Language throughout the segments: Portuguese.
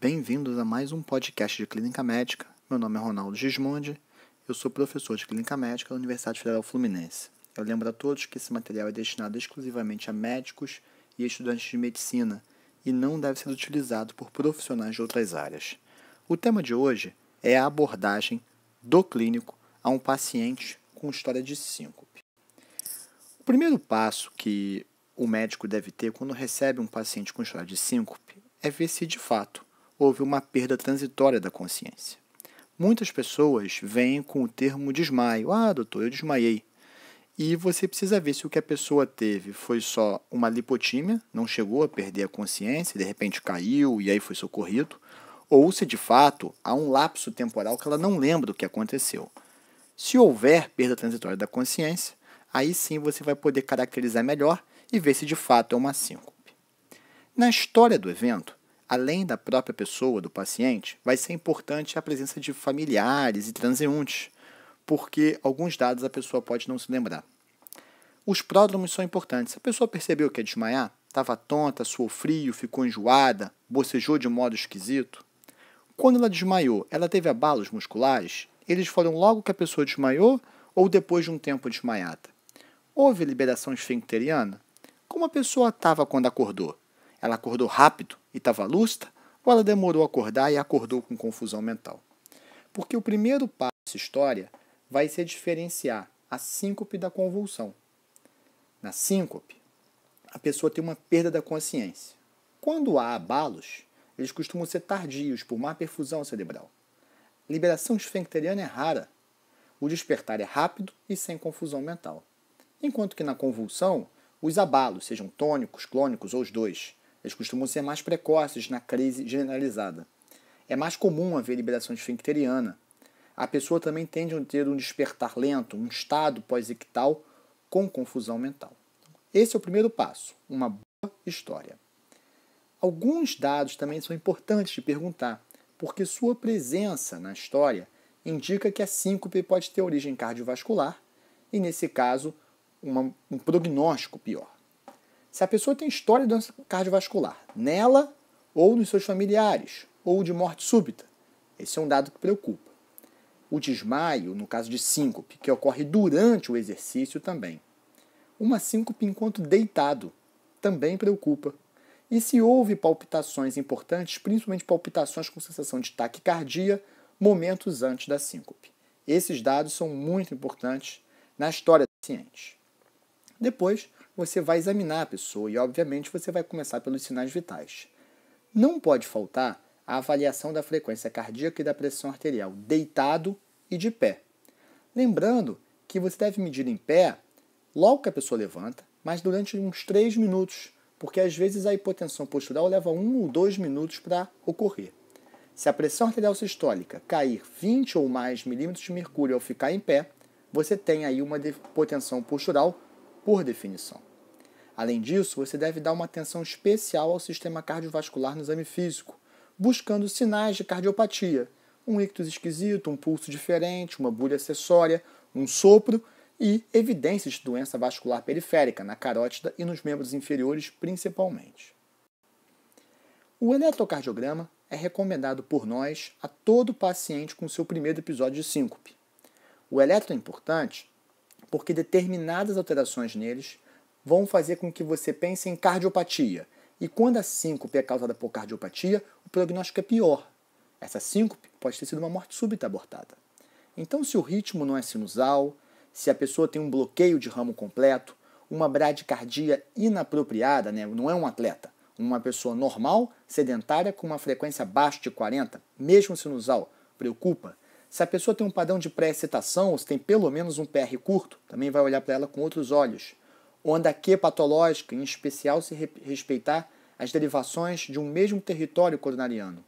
Bem-vindos a mais um podcast de Clínica Médica. Meu nome é Ronaldo Gismondi, eu sou professor de Clínica Médica da Universidade Federal Fluminense. Eu lembro a todos que esse material é destinado exclusivamente a médicos e estudantes de medicina e não deve ser utilizado por profissionais de outras áreas. O tema de hoje é a abordagem do clínico a um paciente com história de síncope. O primeiro passo que o médico deve ter quando recebe um paciente com história de síncope é ver se de fato houve uma perda transitória da consciência. Muitas pessoas vêm com o termo desmaio. Ah, doutor, eu desmaiei. E você precisa ver se o que a pessoa teve foi só uma lipotímia, não chegou a perder a consciência, de repente caiu e aí foi socorrido, ou se de fato há um lapso temporal que ela não lembra o que aconteceu. Se houver perda transitória da consciência, aí sim você vai poder caracterizar melhor e ver se de fato é uma síncope. Na história do evento, além da própria pessoa, do paciente, vai ser importante a presença de familiares e transeuntes, porque alguns dados a pessoa pode não se lembrar. Os pródromos são importantes. A pessoa percebeu que ia desmaiar, estava tonta, suou frio, ficou enjoada, bocejou de modo esquisito. Quando ela desmaiou, ela teve abalos musculares? Eles foram logo que a pessoa desmaiou ou depois de um tempo desmaiada? Houve liberação esfincteriana? Como a pessoa estava quando acordou? Ela acordou rápido e estava lúcida? Ou ela demorou a acordar e acordou com confusão mental? Porque o primeiro passo dessa história vai ser diferenciar a síncope da convulsão. Na síncope, a pessoa tem uma perda da consciência. Quando há abalos, eles costumam ser tardios por má perfusão cerebral. Liberação esfincteriana é rara. O despertar é rápido e sem confusão mental. Enquanto que na convulsão, os abalos, sejam tônicos, clônicos ou os dois, eles costumam ser mais precoces na crise generalizada. É mais comum haver liberação esfincteriana. A pessoa também tende a ter um despertar lento, um estado pós-ictal com confusão mental. Esse é o primeiro passo, uma boa história. Alguns dados também são importantes de perguntar, porque sua presença na história indica que a síncope pode ter origem cardiovascular e, nesse caso, um prognóstico pior. Se a pessoa tem história de doença cardiovascular nela ou nos seus familiares, ou de morte súbita, esse é um dado que preocupa. O desmaio, no caso de síncope, que ocorre durante o exercício também. Uma síncope enquanto deitado também preocupa. E se houve palpitações importantes, principalmente palpitações com sensação de taquicardia, momentos antes da síncope. Esses dados são muito importantes na história do paciente. Depois, você vai examinar a pessoa e, obviamente, você vai começar pelos sinais vitais. Não pode faltar a avaliação da frequência cardíaca e da pressão arterial, deitado e de pé. Lembrando que você deve medir em pé logo que a pessoa levanta, mas durante uns 3 minutos, porque às vezes a hipotensão postural leva 1 ou 2 minutos para ocorrer. Se a pressão arterial sistólica cair 20 ou mais milímetros de mercúrio ao ficar em pé, você tem aí uma hipotensão postural por definição. Além disso, você deve dar uma atenção especial ao sistema cardiovascular no exame físico, buscando sinais de cardiopatia, um ictus esquisito, um pulso diferente, uma bulha acessória, um sopro e evidências de doença vascular periférica na carótida e nos membros inferiores principalmente. O eletrocardiograma é recomendado por nós a todo paciente com seu primeiro episódio de síncope. O eletro é importante porque determinadas alterações neles vão fazer com que você pense em cardiopatia. E quando a síncope é causada por cardiopatia, o prognóstico é pior. Essa síncope pode ter sido uma morte súbita abortada. Então, se o ritmo não é sinusal, se a pessoa tem um bloqueio de ramo completo, uma bradicardia inapropriada, não é um atleta, uma pessoa normal, sedentária, com uma frequência abaixo de 40, mesmo sinusal, preocupa. Se a pessoa tem um padrão de pré-excitação, ou se tem pelo menos um PR curto, também vai olhar para ela com outros olhos. Onda Q patológica, em especial se respeitar as derivações de um mesmo território coronariano.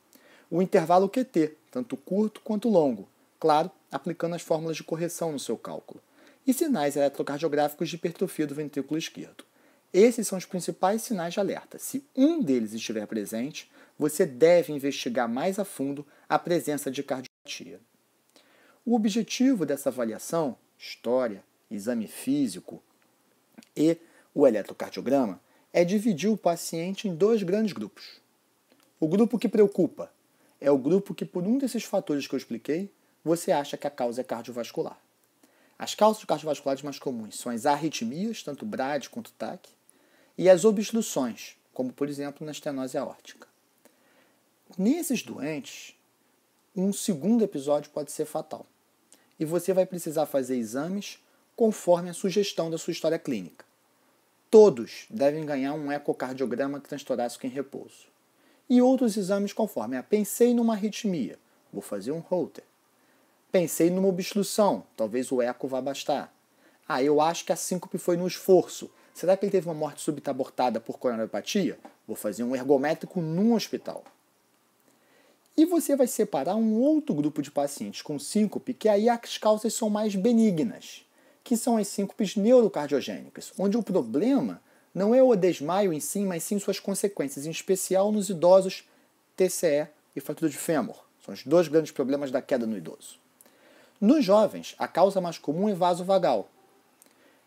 O intervalo QT, tanto curto quanto longo, claro, aplicando as fórmulas de correção no seu cálculo. E sinais eletrocardiográficos de hipertrofia do ventrículo esquerdo. Esses são os principais sinais de alerta. Se um deles estiver presente, você deve investigar mais a fundo a presença de cardiopatia. O objetivo dessa avaliação, história, exame físico e o eletrocardiograma, é dividir o paciente em 2 grandes grupos. O grupo que preocupa, é o grupo que, por um desses fatores que eu expliquei, você acha que a causa é cardiovascular. As causas cardiovasculares mais comuns são as arritmias, tanto BRAD quanto TAC, e as obstruções, como por exemplo na estenose aórtica. Nesses doentes, um segundo episódio pode ser fatal. E você vai precisar fazer exames conforme a sugestão da sua história clínica. Todos devem ganhar um ecocardiograma transtorácico em repouso. E outros exames conforme. Pensei numa arritmia, vou fazer um Holter. Pensei numa obstrução, talvez o eco vá bastar. Eu acho que a síncope foi no esforço. Será que ele teve uma morte súbita abortada por coronariopatia? Vou fazer um ergométrico num hospital. E você vai separar um outro grupo de pacientes com síncope, que aí as causas são mais benignas, que são as síncopes neurocardiogênicas, onde o problema não é o desmaio em si, mas sim suas consequências, em especial nos idosos, TCE e fratura de fêmur. São os dois grandes problemas da queda no idoso. Nos jovens, a causa mais comum é vasovagal.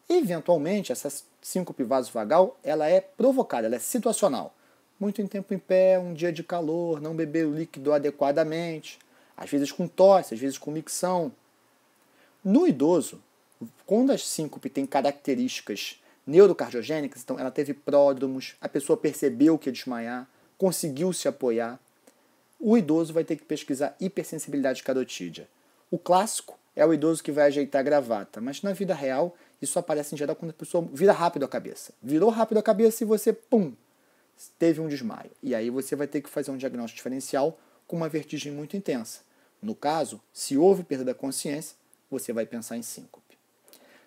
Eventualmente, essa síncope vasovagal ela é provocada, ela é situacional. Muito tempo em pé, um dia de calor, não beber o líquido adequadamente, às vezes com tosse, às vezes com micção. No idoso, quando a síncope tem características neurocardiogênicas, então ela teve pródromos, a pessoa percebeu que ia desmaiar, conseguiu se apoiar, o idoso vai ter que pesquisar hipersensibilidade carotídea. O clássico é o idoso que vai ajeitar a gravata, mas na vida real isso aparece em geral quando a pessoa vira rápido a cabeça. Virou rápido a cabeça e você, teve um desmaio. E aí você vai ter que fazer um diagnóstico diferencial com uma vertigem muito intensa. No caso, se houve perda da consciência, você vai pensar em síncope.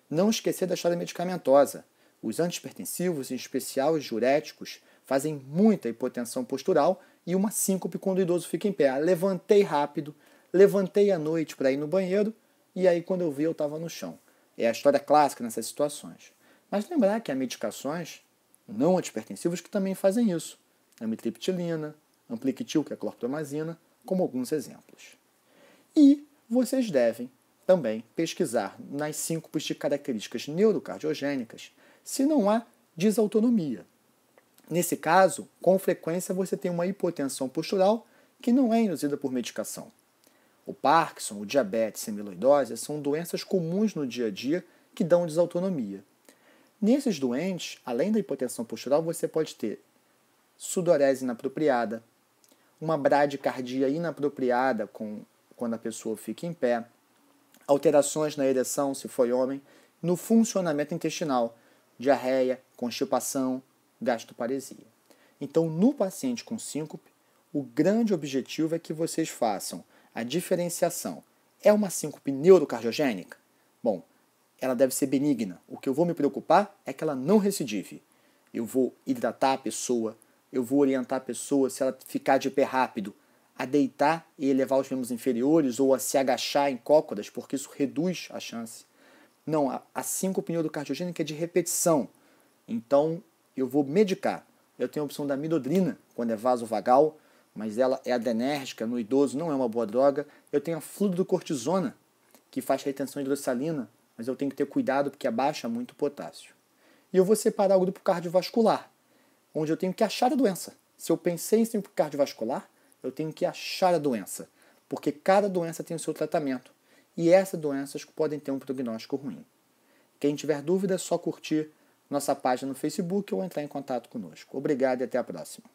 Não esquecer da história medicamentosa. Os antihipertensivos, em especial os diuréticos, fazem muita hipotensão postural e uma síncope quando o idoso fica em pé. Levantei rápido, levantei à noite para ir no banheiro e aí quando eu vi eu estava no chão. É a história clássica nessas situações. Mas lembrar que há medicações não antihipertensivos que também fazem isso. Amitriptilina, ampliquitil, que é a clorpromazina, como alguns exemplos. E vocês devem também pesquisar nas síncopes de características neurocardiogênicas se não há desautonomia. Nesse caso, com frequência você tem uma hipotensão postural que não é induzida por medicação. O Parkinson, o diabetes e a amiloidose são doenças comuns no dia a dia que dão desautonomia. Nesses doentes, além da hipotensão postural, você pode ter sudorese inapropriada, uma bradicardia inapropriada quando a pessoa fica em pé, alterações na ereção, se foi homem, no funcionamento intestinal, diarreia, constipação, gastroparesia. Então, no paciente com síncope, o grande objetivo é que vocês façam a diferenciação. É uma síncope neurocardiogênica? Bom, ela deve ser benigna. O que eu vou me preocupar é que ela não recidive. Eu vou hidratar a pessoa, eu vou orientar a pessoa, se ela ficar de pé rápido, a deitar e elevar os membros inferiores ou a se agachar em cócoras, porque isso reduz a chance. Não, a síncope neurocardiogênica é de repetição. Então, eu vou medicar. Eu tenho a opção da midodrina, quando é vasovagal, mas ela é adrenérgica, no idoso não é uma boa droga. Eu tenho a fluorocortisona, que faz retenção hidrossalina, mas eu tenho que ter cuidado porque abaixa muito o potássio. E eu vou separar o grupo cardiovascular, onde eu tenho que achar a doença. Se eu pensei em síndrome cardiovascular, eu tenho que achar a doença, porque cada doença tem o seu tratamento, e essas doenças podem ter um prognóstico ruim. Quem tiver dúvida é só curtir nossa página no Facebook ou entrar em contato conosco. Obrigado e até a próxima.